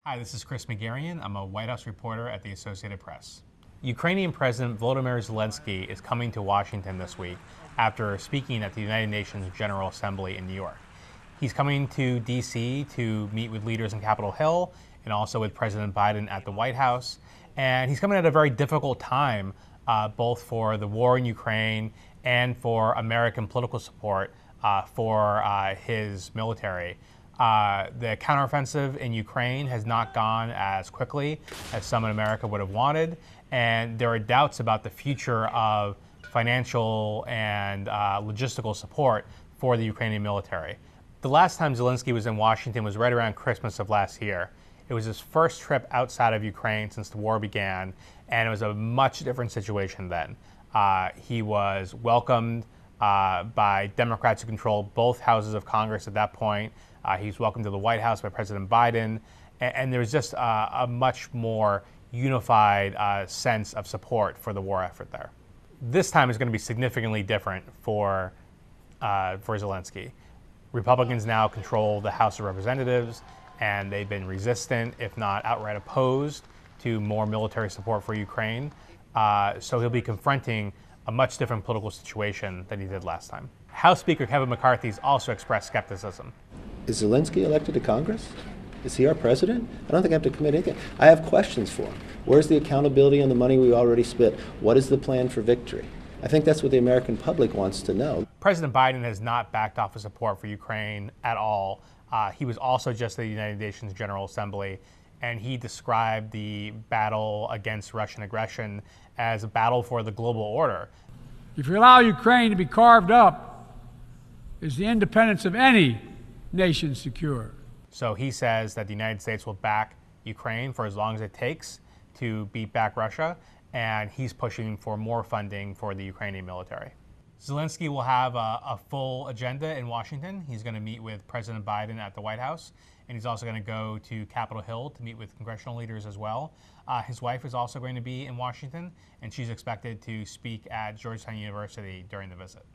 Hi, this is Chris McGarian. I'm a White House reporter at the Associated Press. Ukrainian President Volodymyr Zelenskyy is coming to Washington this week after speaking at the United Nations General Assembly in New York. He's coming to D.C. to meet with leaders in Capitol Hill and also with President Biden at the White House. And he's coming at a very difficult time, both for the war in Ukraine and for American political support for his military. The counteroffensive in Ukraine has not gone as quickly as some in America would have wanted, and there are doubts about the future of financial and logistical support for the Ukrainian military. The last time Zelenskyy was in Washington was right around Christmas of last year. It was his first trip outside of Ukraine since the war began, and it was a much different situation then. He was welcomed by Democrats who controlled both houses of Congress at that point. He's welcomed to the White House by President Biden, and there's just a much more unified sense of support for the war effort there. This time is going to be significantly different for Zelenskyy. Republicans now control the House of Representatives, and they've been resistant, if not outright opposed, to more military support for Ukraine. So he'll be confronting a much different political situation than he did last time. House Speaker Kevin McCarthy's also expressed skepticism. Is Zelenskyy elected to Congress? Is he our president? I don't think I have to commit anything. I have questions for him. Where's the accountability on the money we already spent? What is the plan for victory? I think that's what the American public wants to know. President Biden has not backed off his support for Ukraine at all. He was also just at the United Nations General Assembly, and he described the battle against Russian aggression as a battle for the global order. If you allow Ukraine to be carved up, is the independence of any nation secure? So he says that the United States will back Ukraine for as long as it takes to beat back Russia, and he's pushing for more funding for the Ukrainian military. Zelenskyy will have a full agenda in Washington. He's going to meet with President Biden at the White House, and he's also going to go to Capitol Hill to meet with congressional leaders as well. His wife is also going to be in Washington, and she's expected to speak at Georgetown University during the visit.